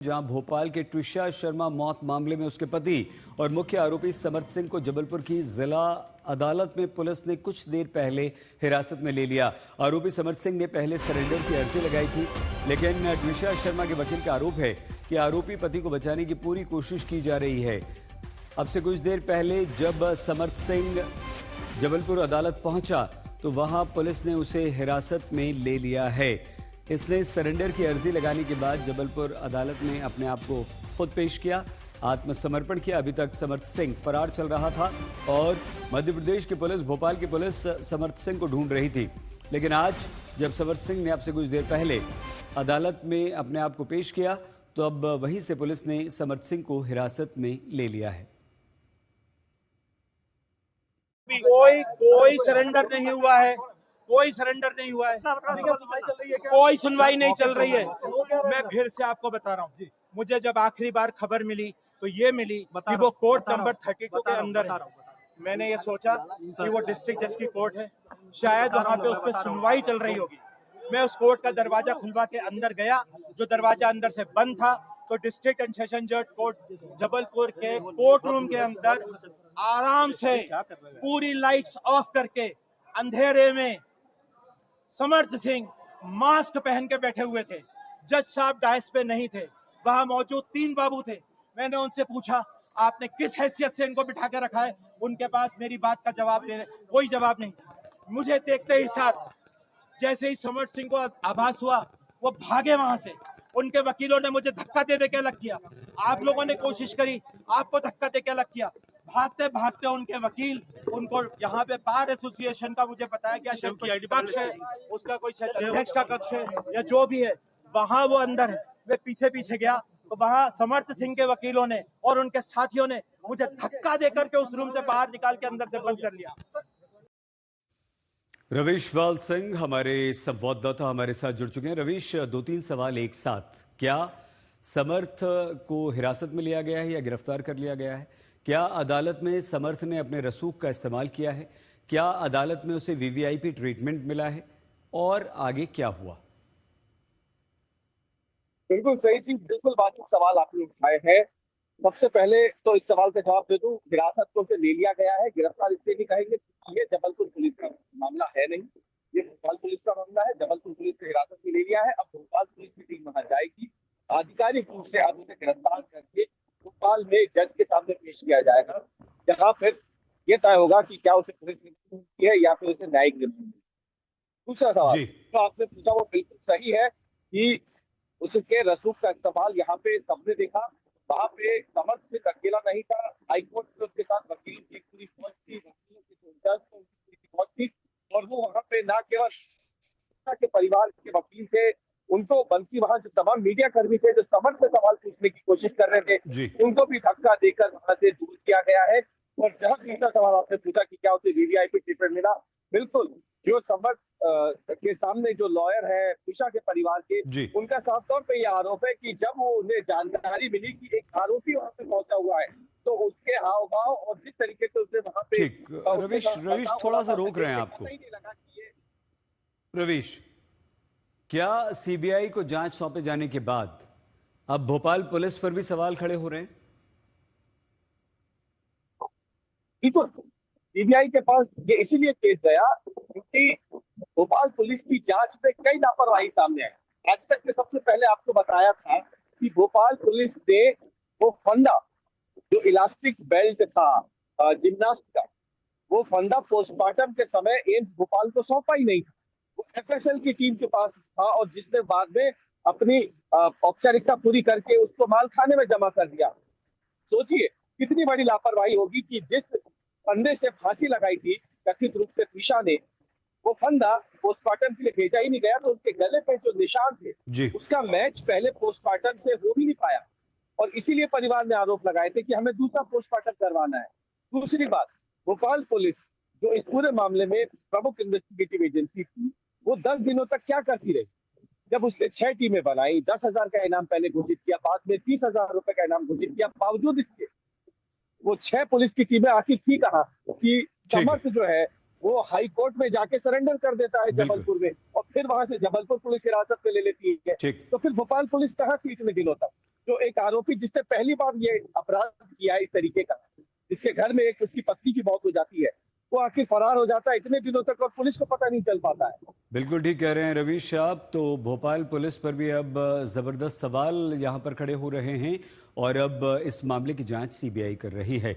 जहां भोपाल के ट्विशा शर्मा मौत मामले में उसके पति और मुख्य आरोपी समर्थ सिंह को जबलपुर की जिला अदालत में पुलिस ने कुछ देर पहले हिरासत में ले लिया। आरोपी समर्थ सिंह ने पहले सरेंडर की अर्जी लगाई थी, लेकिन ट्विशा शर्मा के वकील का आरोप है कि आरोपी पति को बचाने की पूरी कोशिश की जा रही है। अब से कुछ देर पहले जब समर्थ सिंह जबलपुर अदालत पहुंचा तो वहां पुलिस ने उसे हिरासत में ले लिया है। इसने सरेंडर की अर्जी लगाने के बाद जबलपुर अदालत में अपने आप को खुद पेश किया, आत्मसमर्पण किया। अभी तक समर्थ सिंह फरार चल रहा था और मध्य प्रदेश की पुलिस, भोपाल की पुलिस समर्थ सिंह को ढूंढ रही थी। लेकिन आज जब समर्थ सिंह ने अब से कुछ देर पहले अदालत में अपने आप को पेश किया तो अब वहीं से पुलिस ने समर्थ सिंह को हिरासत में ले लिया है। कोई सरेंडर नहीं हुआ है, कोई सरेंडर नहीं हुआ है, कोई सुनवाई नहीं चल रही है। मैं फिर से आपको बता रहा हूँ, मुझे जब आखिरी बार खबर मिली तो ये मिली कि वो कोर्ट नंबर 32 के अंदर है। मैंने ये सोचा कि वो डिस्ट्रिक्ट जज की कोर्ट है, शायद वहाँ पे उस पर सुनवाई चल रही होगी। मैं उस कोर्ट का दरवाजा खुलवा के अंदर गया, जो दरवाजा अंदर से बंद था, तो डिस्ट्रिक्ट एंड सेशन जज कोर्ट जबलपुर के कोर्ट रूम के अंदर आराम से पूरी लाइट्स ऑफ करके अंधेरे में समर्थ सिंह मास्क पहन के बैठे हुए थे। जज साहब डायस पे नहीं थे, वहां मौजूद 3 बाबू थे। मैंने उनसे पूछा, आपने किस हैसियत से इनको बिठा के रखा है? उनके पास मेरी बात का जवाब देने कोई जवाब नहीं। मुझे देखते ही साथ जैसे ही समर्थ सिंह को आभास हुआ, वो भागे वहां से। उनके वकीलों ने मुझे धक्का दे के अलग किया, आप लोगों ने कोशिश करी, आपको धक्का दे के अलग किया। भागते भागते उनके वकील उनको यहाँ पे बार एसोसिएशन का मुझे बताया गया शायद कोई कक्ष है, उसका कोई शायद अध्यक्ष का कक्ष है या जो भी है, वहां वो अंदर है। मैं पीछे पीछे गया तो वहां समर्थ सिंह के वकीलों ने और उनके साथियों ने मुझे धक्का देकर के उस रूम से बाहर निकाल के अंदर से बंद कर लिया। रवीश बाल सिंह हमारे संवाददाता हमारे साथ जुड़ चुके हैं। रवीश, 2-3 सवाल एक साथ। क्या समर्थ को हिरासत में लिया गया है या गिरफ्तार कर लिया गया है? क्या अदालत में समर्थ ने अपने रसूख का इस्तेमाल किया है? क्या अदालत में उसे वीवीआईपी ट्रीटमेंट मिला है? और आगे क्या हुआ? बिल्कुल सही चीज, बिल्कुल वाजिब सवाल आपने उठाए हैं। सबसे पहले तो इस सवाल का जवाब दे दूं, हिरासत को उसे ले लिया गया है। गिरफ्तार इसलिए नहीं कहेंगे, ये जबलपुर पुलिस का मामला है नहीं, ये भोपाल पुलिस का मामला है। जबलपुर पुलिस ने हिरासत में ले लिया है, अब भोपाल पुलिस की टीम वहां जाएगी, आधिकारिक रूप से अब उसे गिरफ्तार करके भोपाल में जज के सामने पेश किया जाएगा, जहाँ फिर ये तय होगा कि क्या उसे पुलिस ने की है या फिर उसे न्यायिक रिमांड। दूसरा सवाल तो आपने पूछा, वो बिल्कुल सही है कि उसके रसूख का इस्तेमाल यहाँ पे सबने देखा। वहां पे समर्थ सिंह अकेला नहीं था, हाईकोर्ट में उसके साथ वकील की पूरी फौज थी, वकीलों की पूरी फौज थी। और वो वहां पे न केवल के परिवार के वकील थे, उनको बल्कि वहां जो तमाम मीडिया कर्मी थे जो समर्थ से सवाल पूछने की कोशिश कर रहे थे, उनको भी धक्का देकर वहां से दूर किया गया है। और जहां दूसरा सवाल आपने पूछा कि क्या उसे वीवीआईपी ट्रीटमेंट मिला, बिल्कुल। जो समर्थ के सामने जो लॉयर है ट्विशा के परिवार के, उनका साफ तौर पे यह आरोप है कि जब वो उन्हें जानकारी मिली कि एक आरोपी वहां पे पहुंचा हुआ है, तो उसके हाव भाव और जिस तरीके से उसने वहां पे रवीश थोड़ा सा रोक रहे हैं आपको। रवीश, क्या सीबीआई को जांच सौंपे जाने के बाद अब भोपाल पुलिस पर भी सवाल खड़े हो रहे हैं? सीबीआई के पास ये इसीलिए केस गया क्योंकि भोपाल पुलिस की जांच में कई लापरवाही सामने आई। आज तक में सबसे पहले आपको बताया था कि भोपाल पुलिस ने वो फंडा, जो इलास्टिक बेल्ट था जिम्नास्ट का, वो फंडा पोस्टमार्टम के समय एम्स भोपाल को सौंपा ही नहीं था। वो एफएसएल की टीम के पास था और जिसने बाद में अपनी औपचारिकता पूरी करके उसको मालखाने में जमा कर दिया। सोचिए कितनी बड़ी लापरवाही होगी कि जिस फंदे से फांसी लगाई थी कथित रूप से ट्विशा ने, वो फंदा पोस्टमार्टम के लिए भेजा ही नहीं गया, तो उसके गले पे जो निशान थे उसका मैच पहले पोस्टमार्टम से हो भी नहीं पाया। और इसीलिए परिवार ने आरोप लगाए थे कि हमें दूसरा पोस्टमार्टम करवाना है। दूसरी बात, भोपाल पुलिस जो इस पूरे मामले में प्रमुख इन्वेस्टिगेटिव एजेंसी थी, वो 10 दिनों तक क्या करती रही? जब उसने 6 टीमें बनाई, 10,000 का इनाम पहले घोषित किया, बाद में 30,000 रुपए का इनाम घोषित किया, बावजूद इसके वो 6 पुलिस की टीमें आखिर थी कहाँ कि समर्थ जो है वो हाई कोर्ट में जाके सरेंडर कर देता है जबलपुर में, और फिर वहां से जबलपुर पुलिस हिरासत में ले लेती है। तो फिर भोपाल पुलिस कहाँ थी इतने दिनों तक? जो एक आरोपी जिसने पहली बार ये अपराध किया है इस तरीके का, जिसके घर में एक उसकी पत्नी की मौत हो जाती है, वो आखिर फरार हो जाता है इतने दिनों तक और पुलिस को पता नहीं चल पाता है। बिल्कुल ठीक कह रहे हैं रवीश आप। तो भोपाल पुलिस पर भी अब जबरदस्त सवाल यहां पर खड़े हो रहे हैं और अब इस मामले की जांच सीबीआई कर रही है।